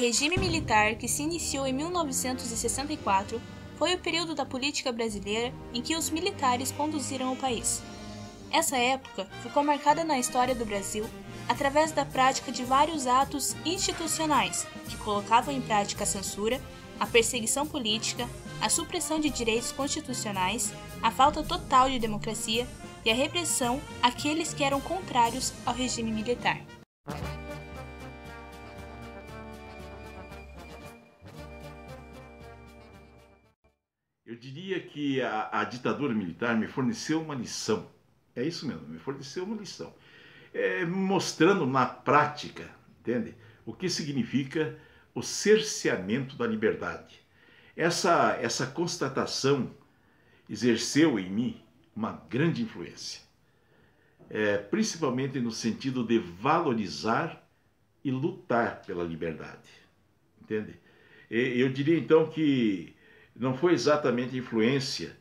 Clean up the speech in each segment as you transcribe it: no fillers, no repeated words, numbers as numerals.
regime militar, que se iniciou em 1964, foi o período da política brasileira em que os militares conduziram o país. Essa época ficou marcada na história do Brasil através da prática de vários atos institucionais que colocavam em prática a censura, a perseguição política, a supressão de direitos constitucionais, a falta total de democracia e a repressão àqueles que eram contrários ao regime militar. Eu diria que a ditadura militar me forneceu uma lição. É isso mesmo, me forneceu uma lição. Mostrando na prática, entende? O que significa o cerceamento da liberdade. Essa constatação exerceu em mim uma grande influência. Principalmente no sentido de valorizar e lutar pela liberdade. Entende? Eu diria então que não foi exatamente a influência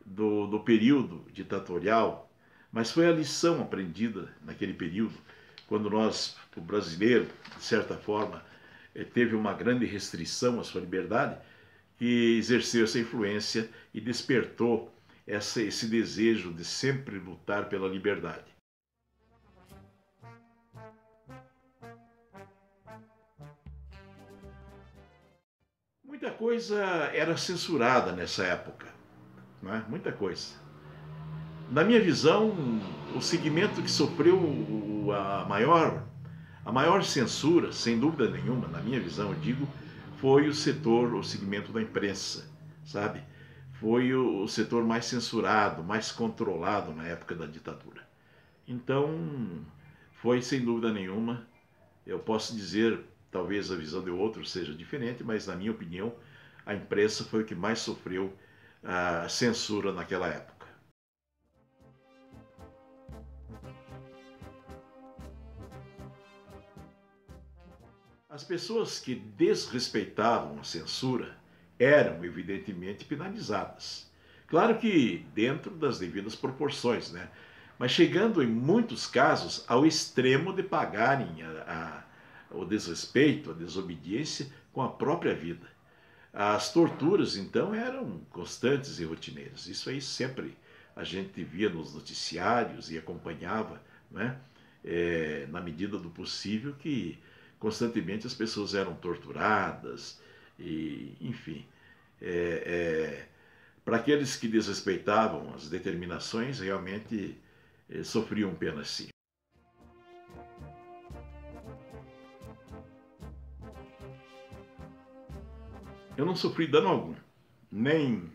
do período ditatorial, mas foi a lição aprendida naquele período, quando o brasileiro, de certa forma, teve uma grande restrição à sua liberdade, que exerceu essa influência e despertou esse desejo de sempre lutar pela liberdade. Muita coisa era censurada nessa época, não é? Muita coisa. Na minha visão, o segmento que sofreu a maior censura, sem dúvida nenhuma, na minha visão, eu digo, foi o segmento da imprensa, sabe? Foi o setor mais censurado, mais controlado na época da ditadura. Então, foi sem dúvida nenhuma, eu posso dizer, talvez a visão de outros seja diferente, mas na minha opinião, a imprensa foi o que mais sofreu a censura naquela época. As pessoas que desrespeitavam a censura eram, evidentemente, penalizadas. Claro que dentro das devidas proporções, né? Mas chegando, em muitos casos, ao extremo de pagarem o desrespeito, a desobediência com a própria vida. As torturas, então, eram constantes e rotineiras. Isso aí sempre a gente via nos noticiários e acompanhava, né? Na medida do possível, que constantemente as pessoas eram torturadas, e, enfim. Para aqueles que desrespeitavam as determinações, realmente sofriam pena sim. Eu não sofri dano algum, nem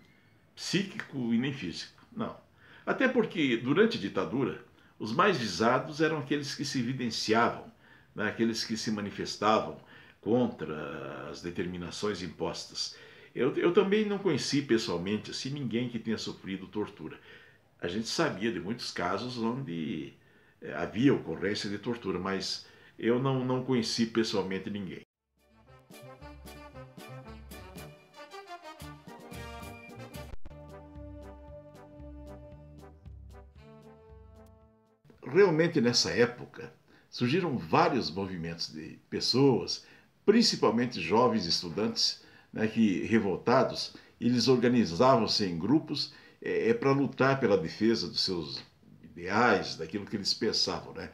psíquico e nem físico, não. Até porque, durante a ditadura, os mais visados eram aqueles que se evidenciavam, né, aqueles que se manifestavam contra as determinações impostas. Eu também não conheci pessoalmente assim, ninguém que tenha sofrido tortura. A gente sabia de muitos casos onde havia ocorrência de tortura, mas eu não conheci pessoalmente ninguém. Realmente nessa época surgiram vários movimentos de pessoas, principalmente jovens estudantes, né, que revoltados, eles organizavam-se em grupos para lutar pela defesa dos seus ideais, daquilo que eles pensavam, né?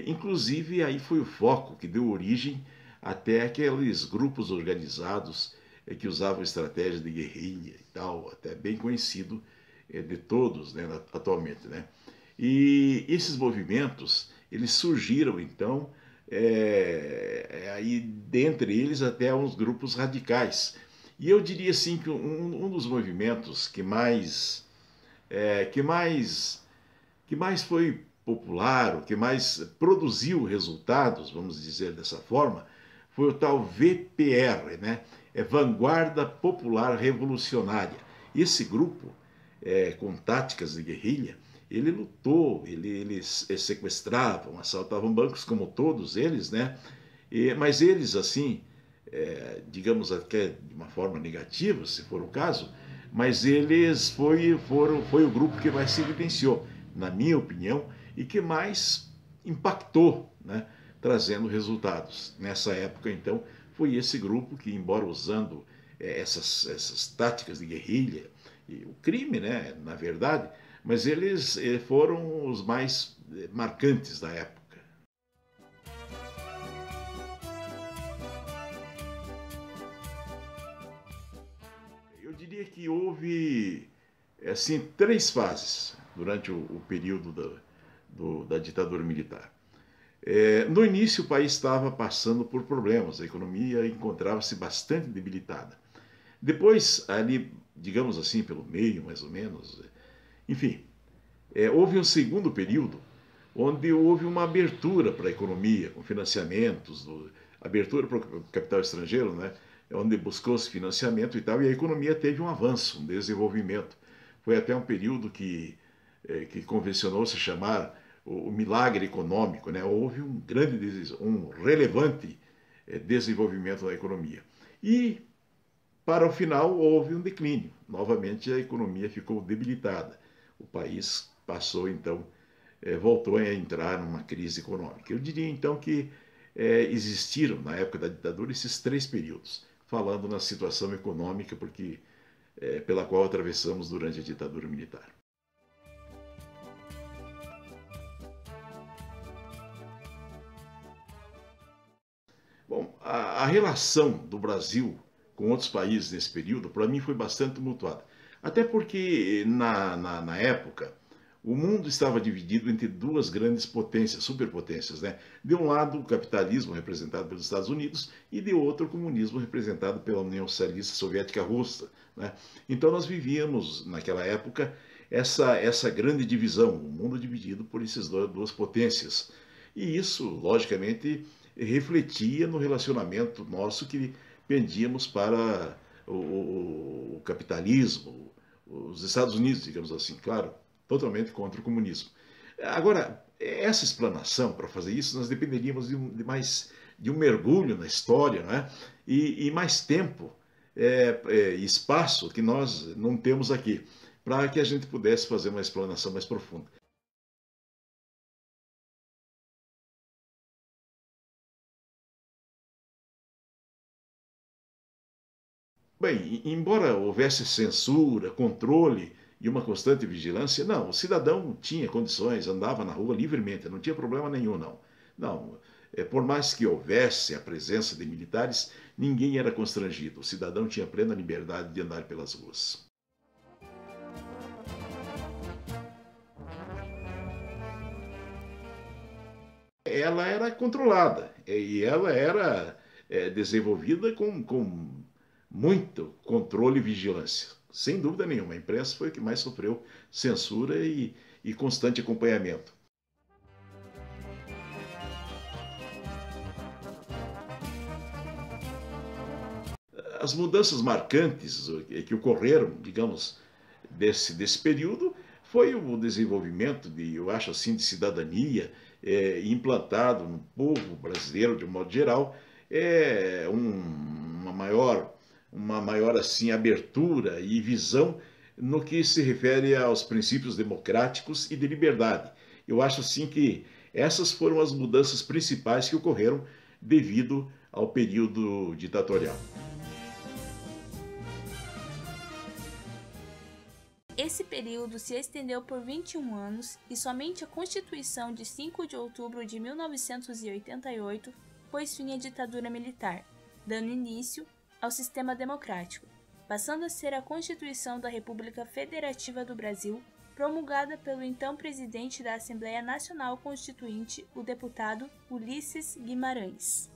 Inclusive aí foi o foco que deu origem até aqueles grupos organizados que usavam estratégia de guerrilha e tal, até bem conhecido de todos, né, atualmente, né? E esses movimentos, eles surgiram então, aí dentre eles até uns grupos radicais. E eu diria assim que um dos movimentos que mais foi popular, o que mais produziu resultados, vamos dizer dessa forma, foi o tal VPR, né? Vanguarda Popular Revolucionária. Esse grupo, com táticas de guerrilha, ele lutou, eles sequestravam, assaltavam bancos como todos eles, né? Mas eles, assim, digamos até de uma forma negativa, se for o caso, mas eles foi o grupo que mais se evidenciou, na minha opinião, e que mais impactou, né? Trazendo resultados. Nessa época, então, foi esse grupo que, embora usando essas táticas de guerrilha, e o crime, né, na verdade, mas eles foram os mais marcantes da época. Eu diria que houve assim, três fases durante o período da ditadura militar. No início, o país estava passando por problemas, a economia encontrava-se bastante debilitada. Depois, ali, digamos assim, pelo meio, mais ou menos, enfim, houve um segundo período onde houve uma abertura para a economia, com financiamentos, abertura para o capital estrangeiro, né? Onde buscou-se financiamento e tal, e a economia teve um avanço, um desenvolvimento. Foi até um período que convencionou-se chamar o milagre econômico, né? Houve um grande, um relevante desenvolvimento da economia. E, para o final, houve um declínio. Novamente, a economia ficou debilitada. O país passou, então, voltou a entrar numa crise econômica. Eu diria, então, que existiram, na época da ditadura, esses três períodos, falando na situação econômica pela qual atravessamos durante a ditadura militar. Bom, a relação do Brasil com outros países nesse período, para mim, foi bastante tumultuada. Até porque, na época, o mundo estava dividido entre duas grandes potências, superpotências, né? De um lado, o capitalismo, representado pelos Estados Unidos, e de outro, o comunismo, representado pela União Socialista Soviética Russa, né? Então, nós vivíamos, naquela época, essa grande divisão, o mundo dividido por essas duas potências. E isso, logicamente, refletia no relacionamento nosso que pendíamos para o capitalismo, os Estados Unidos, digamos assim, claro, totalmente contra o comunismo. Agora, essa explanação, para fazer isso, nós dependeríamos de um mergulho na história, né? E mais tempo e espaço que nós não temos aqui, para que a gente pudesse fazer uma explanação mais profunda. Bem, embora houvesse censura, controle e uma constante vigilância, não, o cidadão tinha condições, andava na rua livremente, não tinha problema nenhum, não. Não, por mais que houvesse a presença de militares, ninguém era constrangido, o cidadão tinha plena liberdade de andar pelas ruas. Ela era controlada e ela era desenvolvida com muito controle e vigilância. Sem dúvida nenhuma, a imprensa foi o que mais sofreu censura e constante acompanhamento. As mudanças marcantes que ocorreram, digamos, desse período foi o desenvolvimento eu acho assim, de cidadania implantado no povo brasileiro de um modo geral, uma maior assim abertura e visão no que se refere aos princípios democráticos e de liberdade. Eu acho assim que essas foram as mudanças principais que ocorreram devido ao período ditatorial. Esse período se estendeu por 21 anos e somente a Constituição de 5 de outubro de 1988 pôs fim à ditadura militar, dando início ao sistema democrático, passando a ser a Constituição da República Federativa do Brasil, promulgada pelo então presidente da Assembleia Nacional Constituinte, o deputado Ulisses Guimarães.